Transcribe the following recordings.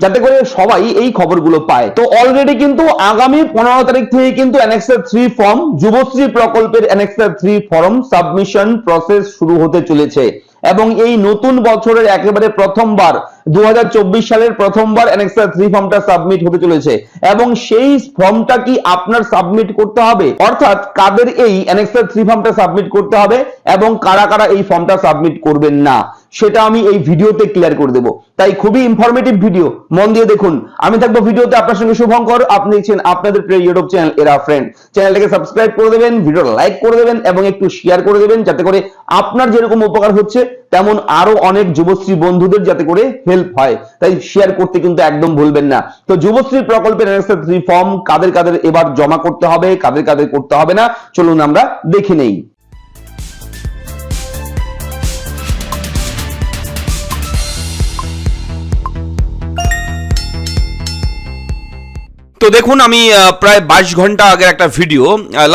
যাতে করে সবাই এই খবরগুলো পায়। তো অলরেডি কিন্তু আগামী 15 তারিখ থেকে কিন্তু অ্যানেক্সার 3 ফর্ম, যুবশ্রী প্রকল্পের অ্যানেক্সার 3 ফর্ম সাবমিশন প্রসেস শুরু হতে চলেছে এবং এই নতুন বছরের একেবারে প্রথমবার 2024 সালের প্রথমবার অ্যানেক্সার 3 ফর্মটা সাবমিট হতে চলেছে এবং সেই ফর্মটা কি আপনার সাবমিট করতে হবে, অর্থাৎ কাদের এই অ্যানেক্সার 3 ফর্মটা সাবমিট করতে হবে এবং কারা কারা এই ফর্মটা সাবমিট করবেন না, সেটা আমি এই ভিডিওতে ক্লিয়ার করে দেব। তাই খুবই ইনফরমেটিভ ভিডিও, মন দিয়ে দেখুন। আমি থাকবো ভিডিওতে আপনার সঙ্গে শুভঙ্কর। আপনি দেখছেন আপনাদের প্রিয় ইউটিউব চ্যানেল এরা ফ্রেন্ড। চ্যানেলটাকে সাবস্ক্রাইব করে দেবেন, ভিডিওটা লাইক করে দেবেন এবং একটু শেয়ার করে দেবেন, যাতে করে আপনার যেরকম উপকার হচ্ছে তেমন আরো অনেক যুবশ্রী বন্ধুদের যাতে করে হেল্প হয়। তাই শেয়ার করতে কিন্তু একদম ভুলবেন না। তো যুবশ্রী প্রকল্পের অ্যানেক্সার 3 ফর্ম কাদের কাদের এবার জমা করতে হবে, কাদের কাদের করতে হবে না, চলুন আমরা দেখে নেই। তো দেখুন, আমি প্রায় 22 ঘন্টা আগের একটা ভিডিও,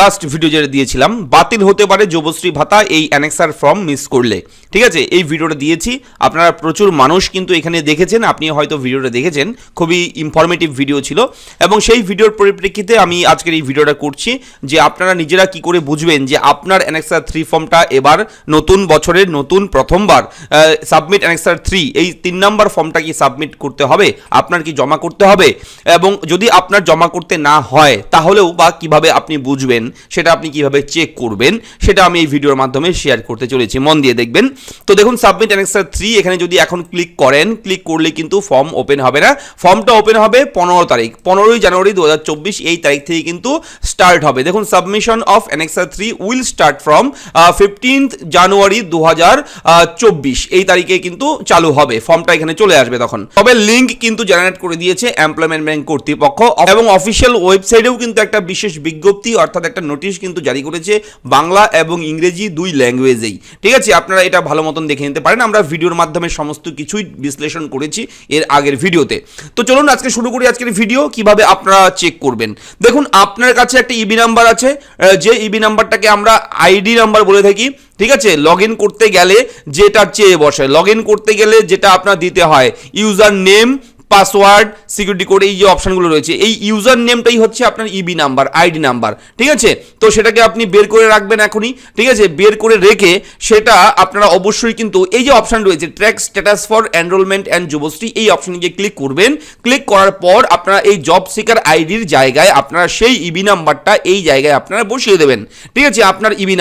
লাস্ট ভিডিও যেটা দিয়েছিলাম, বাতিল হতে পারে যুবশ্রী ভাতা এই অ্যানেক্সার ফর্ম মিস করলে, ঠিক আছে, এই ভিডিওটা দিয়েছি। আপনারা প্রচুর মানুষ কিন্তু এখানে দেখেছেন, আপনি হয়তো ভিডিওটা দেখেছেন, খুবই ইনফরমেটিভ ভিডিও ছিল এবং সেই ভিডিওর পরিপ্রেক্ষিতে আমি আজকের এই ভিডিওটা করছি যে আপনারা নিজেরা কি করে বুঝবেন যে আপনার অ্যানেক্সার 3 ফর্মটা এবার নতুন বছরের নতুন প্রথমবার সাবমিট অ্যানেক্সার 3 এই 3 নম্বর ফর্মটা কি সাবমিট করতে হবে, আপনার কি জমা করতে হবে, এবং যদি আপনার জমা করতে না হয় তাহলেও বা কিভাবে আপনি বুঝবেন, সেটা আপনি কিভাবে চেক করবেন, সেটা আমি এই ভিডিওর মাধ্যমে শেয়ার করতে চলেছি, মন দিয়ে দেখবেন। তো দেখুন, সাবমিট অ্যানেক্সার 3 এখানে যদি এখন ক্লিক করেন, ক্লিক করলে কিন্তু ফর্ম ওপেন হবে না। ফর্মটা ওপেন হবে 15 তারিখ, 15 জানুয়ারি 2024 এই তারিখ থেকে কিন্তু স্টার্ট হবে। দেখুন, submission of annexure 3 will start from 15 জানুয়ারি 2024 এই তারিখে কিন্তু চালু হবে, ফর্মটা এখানে চলে আসবে তখন। তবে লিঙ্ক কিন্তু জেনারেট করে দিয়েছে এমপ্লয়মেন্ট ব্যাংক কর্তৃপক্ষ এবং অফিসিয়াল ওয়েবসাইটেও কিন্তু একটা বিশেষ বিজ্ঞপ্তি অর্থাৎ একটা নোটিশ কিন্তু জারি করেছে বাংলা এবং ইংরেজি দুই ল্যাঙ্গুয়েজেই, ঠিক আছে, আপনারা এটা ভালো মতন দেখে নিতে পারেন। আমরা ভিডিওর মাধ্যমে সমস্ত কিছুই বিশ্লেষণ করেছি এর আগের ভিডিওতে। তো চলুন আজকে শুরু করি আজকের ভিডিও, কিভাবে আপনারা চেক করবেন। দেখুন, আপনার কাছে একটা ইবি নাম্বার আছে, যে ইবি নাম্বারটাকে আমরা আইডি নাম্বার বলে থাকি, ঠিক আছে। লগ ইন করতে গেলে যেটা চেয়ে বসে, লগ ইন করতে গেলে যেটা আপনার দিতে হয়, user name, password, security code, এই যে অপশনগুলো রয়েছে, এই ইউজার নেমটাই হচ্ছে আপনার ইবি নাম্বার, আইডি নাম্বার, ঠিক আছে। তো সেটাকে আপনি বের করে রাখবেন এখনই, ঠিক আছে। বের করে রেখে সেটা আপনারা অবশ্যই কিন্তু এই যে অপশন রয়েছে track status for enrolment and Yuvashree, এই অপশনে গিয়ে ক্লিক করবেন। ক্লিক করার পর আপনারা এই জব সিকার আইডির জায়গায় আপনারা সেই ইবি নাম্বারটা এই জায়গায় আপনারা বসিয়ে দেবেন, ঠিক আছে। আপনার ইবি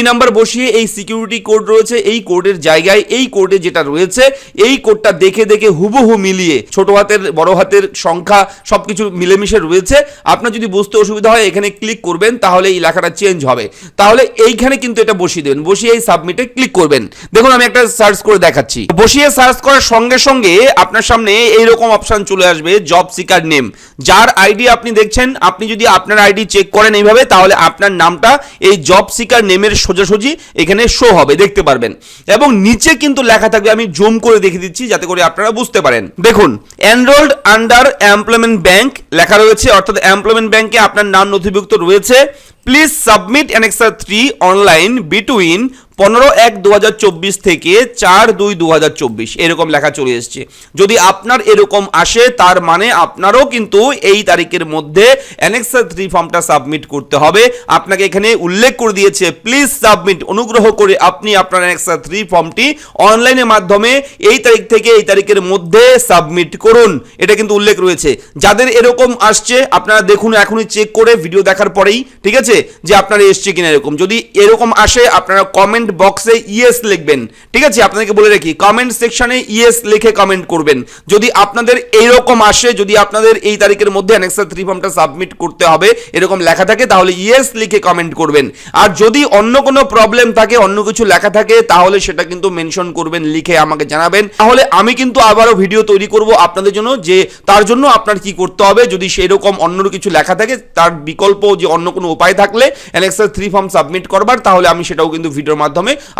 নাম্বার বসিয়ে এই সিকিউরিটি কোড রয়েছে, এই কোডের জায়গায় এই কোডে যেটা রয়েছে এই কোডটা দেখে দেখে হুবহু মিলিয়ে, ছোট হাতের বড় হাতের সংখ্যা সবকিছু মিলেমিশে রয়েছে। আপনার যদি বুঝতে অসুবিধা হয় এখানে ক্লিক করবেন, তাহলে এই লেখাটা চেঞ্জ হবে। তাহলে এইখানে কিন্তু এটা বসিয়ে দেবেন, বসিয়ে এই সাবমিটে ক্লিক করবেন। দেখুন, আমি একটা সার্চ করে দেখাচ্ছি। বসিয়ে সার্চ করার সঙ্গে সঙ্গে আপনার সামনে এইরকম অপশন চলে আসবে, জব সিকার নেম। যার আইডি আপনি দেখছেন, আপনি যদি আপনার আইডি চেক করেন এইভাবে, তাহলে আপনার নামটা এই জব সিকার নেমের সোজাসুজি এখানে শো হবে, দেখতে পারবেন। এবং নিচে কিন্তু লেখা থাকবে, আমি জুম করে দেখে দিচ্ছি যাতে করে আপনারা বুঝতে পারেন। দেখুন, এনরোলড আন্ডার এমপ্লয়মেন্ট ব্যাংক লেখা রয়েছে, অর্থাৎ এমপ্লয়মেন্ট ব্যাংকে আপনার নাম নথিভুক্ত রয়েছে। Please submit annexure 3 online between 15/1/2024 থেকে 4/2/2024 এরকম লেখা চলে এসছে। যদি আপনার এরকম আসে তার মানে আপনারও কিন্তু এই তারিখের মধ্যে অ্যানেক্সার 3 ফর্মটা সাবমিট করতে হবে। আপনাকে এখানে উল্লেখ করে দিয়েছে, প্লিজ সাবমিট, অনুগ্রহ করে আপনি আপনার অ্যানেক্সার 3 ফর্মটি অনলাইনের মাধ্যমে এই তারিখ থেকে এই তারিখের মধ্যে সাবমিট করুন, এটা কিন্তু উল্লেখ রয়েছে। যাদের এরকম আসছে আপনারা দেখুন এখনই চেক করে ভিডিও দেখার পরেই, ঠিক আছে, যে আপনারা এসছে কিনা এরকম। যদি এরকম আসে আপনারা কমেন্ট বক্সে ইয়েস লিখবেন, ঠিক আছে। আপনাদেরকে বলে রাখি, কমেন্ট সেকশনে ইয়েস লিখে কমেন্ট করবেন। যদি আপনাদের এইরকম আসে, যদি আপনাদের এই তারিখের মধ্যে অ্যানেক্সার 3 ফর্মটা সাবমিট করতে হবে এরকম লেখা থাকে, তাহলে ইয়েস লিখে কমেন্ট করবেন। আর যদি অন্য কোনো প্রবলেম থাকে, অন্য কিছু লেখা থাকে, তাহলে সেটা কিন্তু মেনশন করবেন, লিখে আমাকে জানাবেন। তাহলে আমি কিন্তু আবারও ভিডিও তৈরি করব আপনাদের জন্য, যে তার জন্য আপনার কি করতে হবে। যদি সেরকম অন্য কিছু লেখা থাকে, তার বিকল্প যে অন্য কোনো উপায় থাকলে অ্যানেক্সার 3 ফর্ম সাবমিট করবার, তাহলে আমি সেটাও কিন্তু ভিডিওর মাধ্যমে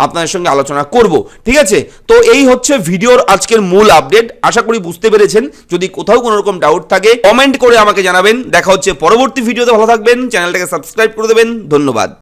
আপনাদের সঙ্গে আলোচনা করব, ঠিক আছে। তো এই হচ্ছে ভিডিওর আজকের মূল আপডেট, আশা করি বুঝতে পেরেছেন। যদি কোথাও কোনো রকম ডাউট থাকে কমেন্ট করে আমাকে জানাবেন। দেখা হচ্ছে পরবর্তী ভিডিওতে, ভালো থাকবেন, চ্যানেলটাকে সাবস্ক্রাইব করে দেবেন, ধন্যবাদ।